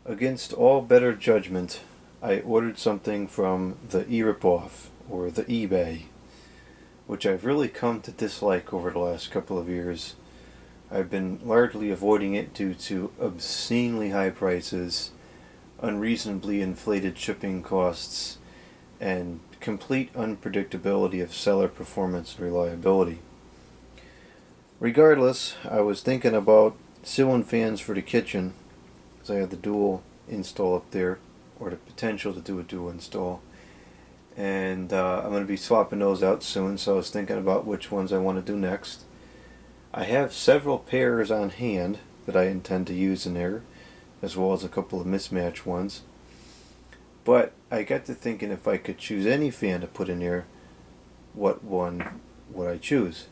Against all better judgment, I ordered something from the e-ripoff, or the eBay, which I've really come to dislike over the last couple of years. I've been largely avoiding it due to obscenely high prices, unreasonably inflated shipping costs, and complete unpredictability of seller performance and reliability. Regardless, I was thinking about ceiling fans for the kitchen, because I had the dual install up there, or the potential to do a dual install. And I'm going to be swapping those out soon, so I was thinking about which ones I want to do next. I have several pairs on hand that I intend to use in there, as well as a couple of mismatched ones. But I got to thinking, if I could choose any fan to put in there, what one would I choose?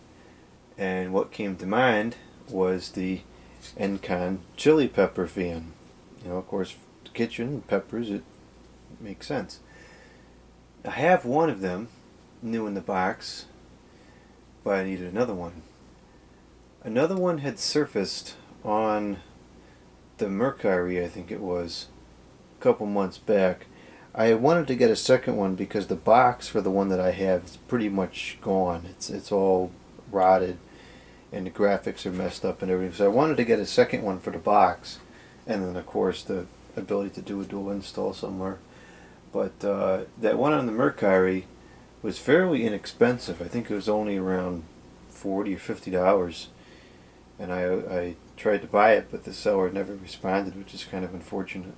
And what came to mind was the Encon chili pepper fan. Of course, the kitchen, peppers, it makes sense. I have one of them, new in the box, but I needed another one. Another one had surfaced on the Mercury, I think it was, a couple months back. I wanted to get a second one because the box for the one that I have is pretty much gone. It's all rotted and the graphics are messed up and everything. So I wanted to get a second one for the box, and then of course the ability to do a dual install somewhere. But that one on the Mercury was fairly inexpensive. I think it was only around $40 or $50, and I tried to buy it, but the seller never responded, which is kind of unfortunate.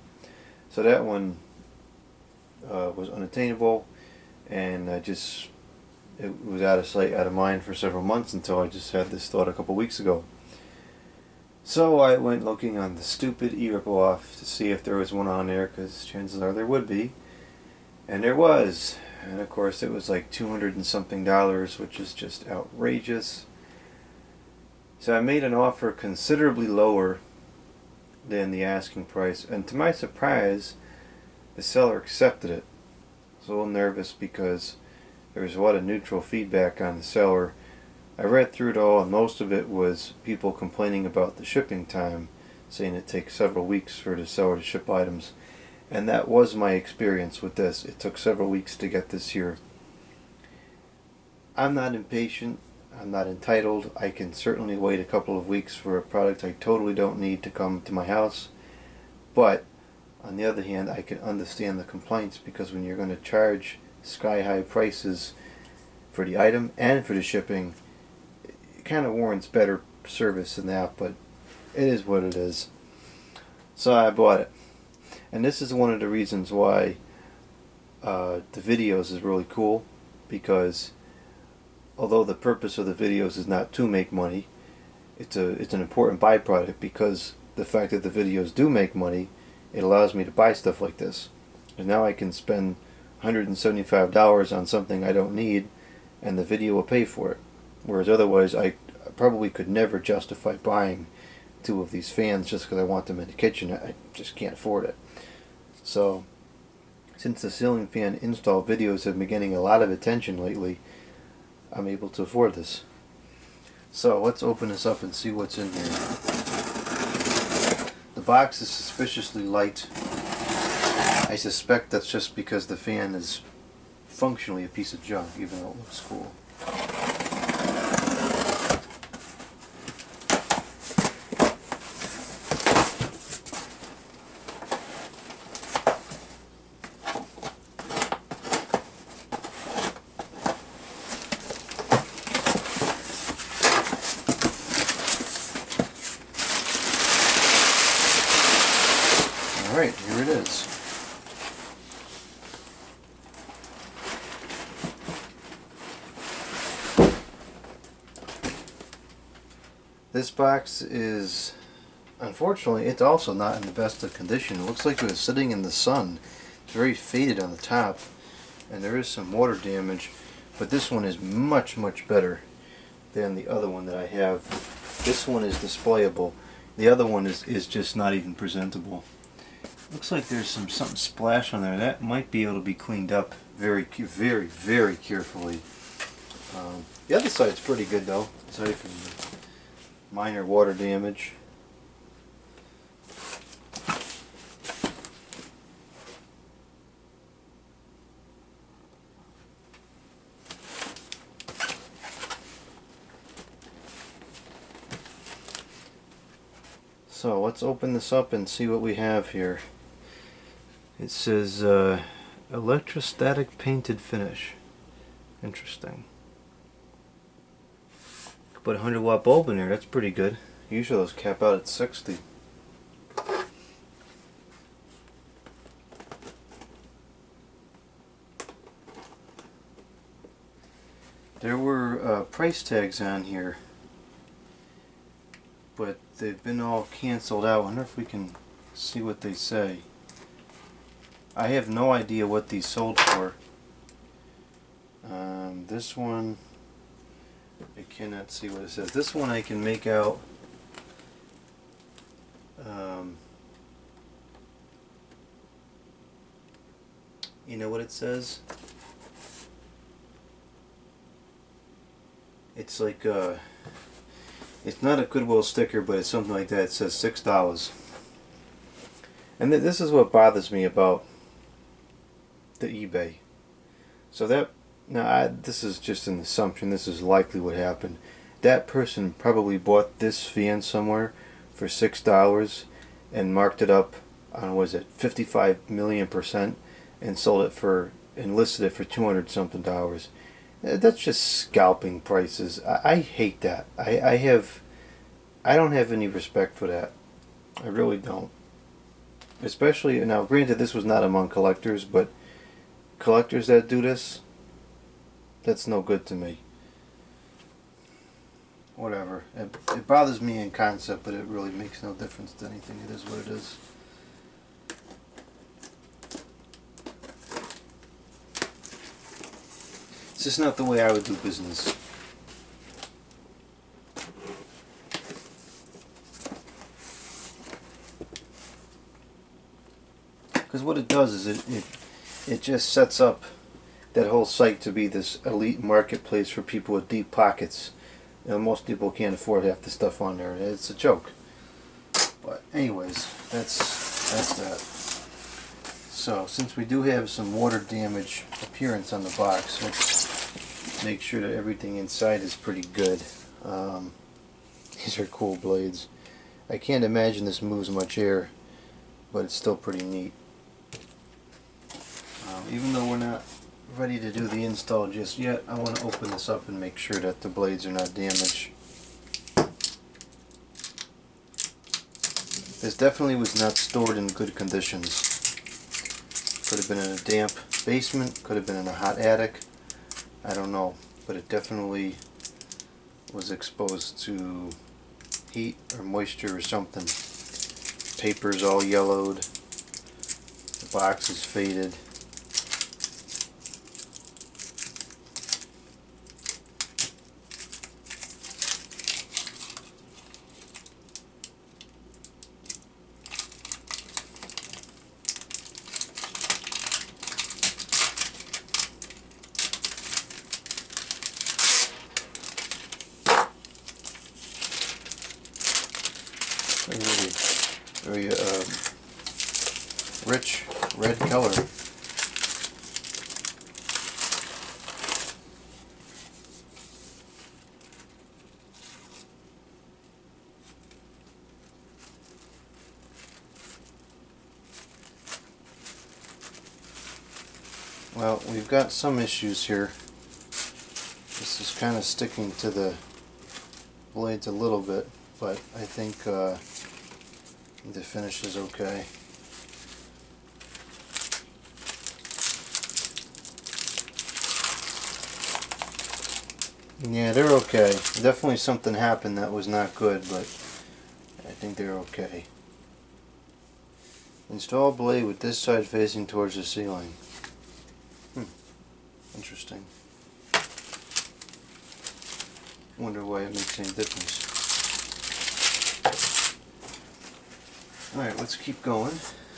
So that one was unattainable, and it was out of sight, out of mind for several months until I just had this thought a couple weeks ago. So I went looking on the stupid e-ripoff to see if there was one on there, because chances are there would be. And there was. And of course it was like $200 and something, which is just outrageous. So I made an offer considerably lower than the asking price, and to my surprise, the seller accepted it. I was a little nervous because there was a lot of neutral feedback on the seller. I read through it all, and most of it was people complaining about the shipping time, saying it takes several weeks for the seller to ship items. And that was my experience with this. It took several weeks to get this here. I'm not impatient. I'm not entitled. I can certainly wait a couple of weeks for a product I totally don't need to come to my house. But on the other hand, I can understand the complaints, because when you're going to charge sky-high prices for the item and for the shipping, it kind of warrants better service than that, but it is what it is. So I bought it. And this is one of the reasons why the videos is really cool, because although the purpose of the videos is not to make money, it's an important byproduct, because the fact that the videos do make money, it allows me to buy stuff like this. And now I can spend $175 on something I don't need, and the video will pay for it. Whereas otherwise, I probably could never justify buying two of these fans just because I want them in the kitchen. I just can't afford it. So, since the ceiling fan install videos have been getting a lot of attention lately, I'm able to afford this. So let's open this up and see what's in here. The box is suspiciously light. I suspect that's just because the fan is functionally a piece of junk, even though it looks cool. Alright, here it is. This box is, unfortunately, it's also not in the best of condition. It looks like it was sitting in the sun. It's very faded on the top, and there is some water damage, but this one is much, much better than the other one that I have. This one is displayable. The other one is just not even presentable. Looks like there's something splashed on there. That might be able to be cleaned up very, very, very carefully. The other side's pretty good though, aside from the minor water damage. So let's open this up and see what we have here. It says electrostatic painted finish. Interesting. Put a 100-watt bulb in there, that's pretty good. Usually those cap out at 60. There were price tags on here, but they've been all canceled out. I wonder if we can see what they say. I have no idea what these sold for. This one, I cannot see what it says. This one I can make out. You know what it says? It's like it's not a Goodwill sticker, but it's something like that. It says $6. And this is what bothers me about the eBay. So that, now this is just an assumption, this is likely what happened. That person probably bought this fan somewhere for $6 and marked it up on, what is it, 55 million% and sold it for, and listed it for 200 something dollars. That's just scalping prices. I hate that. I don't have any respect for that. I really don't. Especially, now granted this was not among collectors, but collectors that do this, that's no good to me. Whatever. It bothers me in concept, but it really makes no difference to anything. It is what it is. It's just not the way I would do business. Because what it does is it just sets up that whole site to be this elite marketplace for people with deep pockets. You know, most people can't afford half the stuff on there. It's a joke. But anyways, that's that. So since we do have some water damage appearance on the box, let's make sure that everything inside is pretty good. These are cool blades. I can't imagine this moves much air, but it's still pretty neat. Even though we're not ready to do the install just yet, I want to open this up and make sure that the blades are not damaged. This definitely was not stored in good conditions. Could have been in a damp basement, could have been in a hot attic, I don't know, but it definitely was exposed to heat or moisture or something. Paper's all yellowed, the box is faded. Very rich red color. Well, we've got some issues here. This is kind of sticking to the blades a little bit, but I think the finish is okay. Yeah, they're okay. Definitely something happened that was not good, but I think they're okay. Install blade with this side facing towards the ceiling. Interesting. Wonder why it makes any difference. Alright, let's keep going.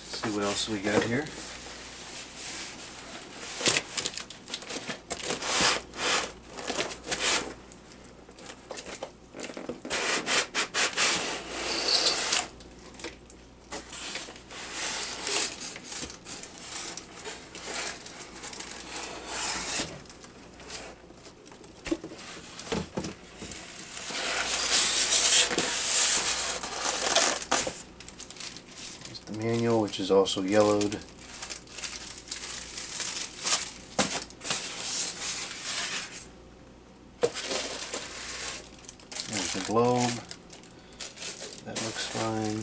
See what else we got here. the manual, which is also yellowed. There's the globe. That looks fine.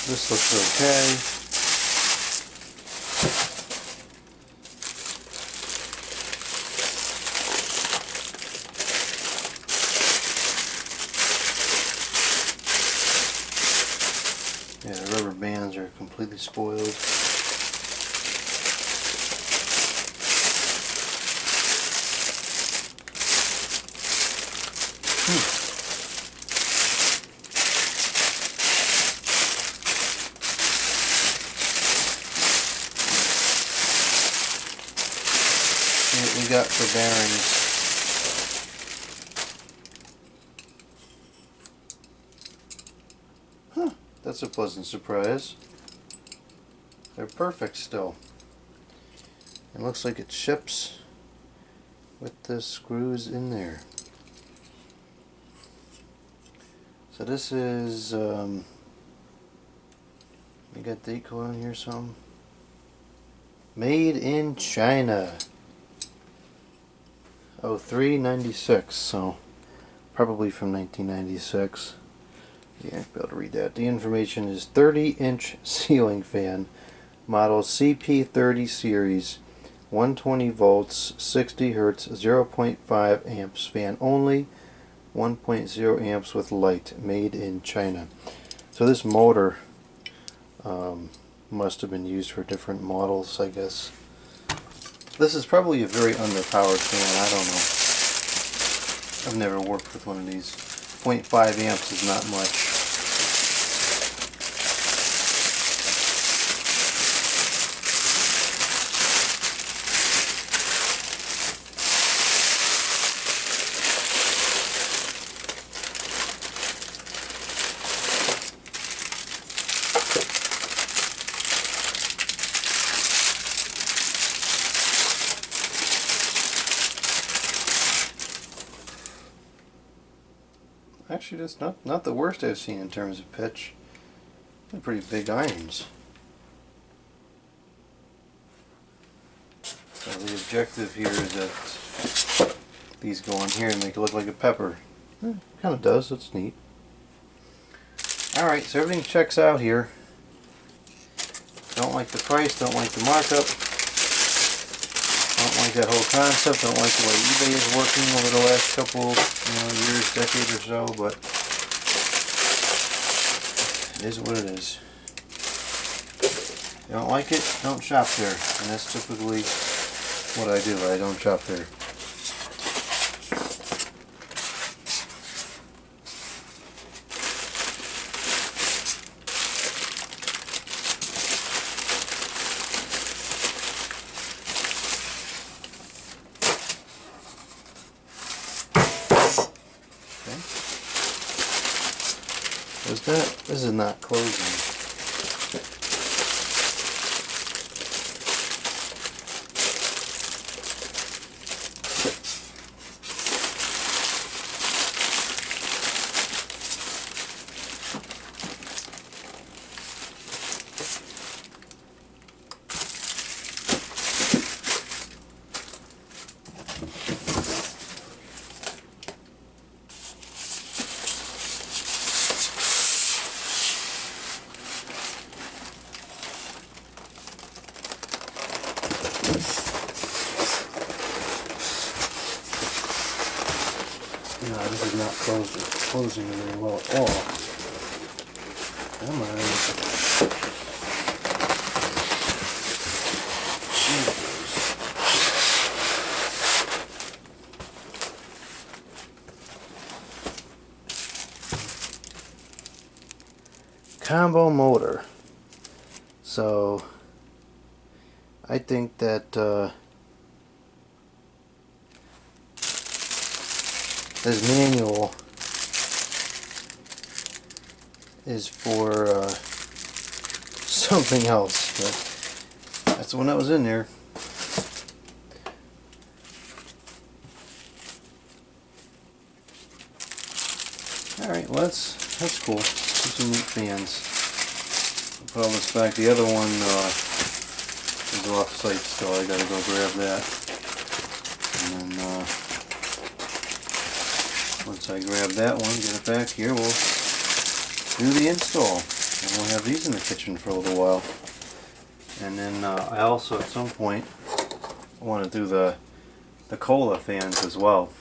This looks okay. Yeah, the rubber bands are completely spoiled. See what we got for bearings. That's a pleasant surprise. They're perfect still. It looks like it ships with the screws in there. So this is, you got the Encon on here some. Made in China. Oh, $3.96, so probably from 1996. Yeah, I'll be able to read that. The information is 30-inch ceiling fan, model CP30 series, 120 volts, 60 hertz, 0.5 amps fan only, 1.0 amps with light, made in China. So this motor must have been used for different models, I guess. This is probably a very underpowered fan, I don't know. I've never worked with one of these. 0.5 amps is not much. Actually, that's not the worst I've seen in terms of pitch. They're pretty big irons. So the objective here is that these go on here and make it look like a pepper. Kind of does. That's neat. Alright, so everything checks out here. Don't like the price, don't like the markup. Don't like that whole concept, don't like the way eBay is working over the last couple years, decade or so, but it is what it is. If you don't like it, don't shop there. And that's typically what I do. I don't shop there. This is not closing. No, this is not closing very well at all. Come on. Combo motor. So I think that this manual is for something else, but that's the one that was in there. Alright, well that's cool. Some neat fans. Put all this back. The other one is off-site still. I gotta go grab that. And then once I grab that one, get it back here, we'll do the install. And we'll have these in the kitchen for a little while. And then I also at some point want to do the cola fans as well.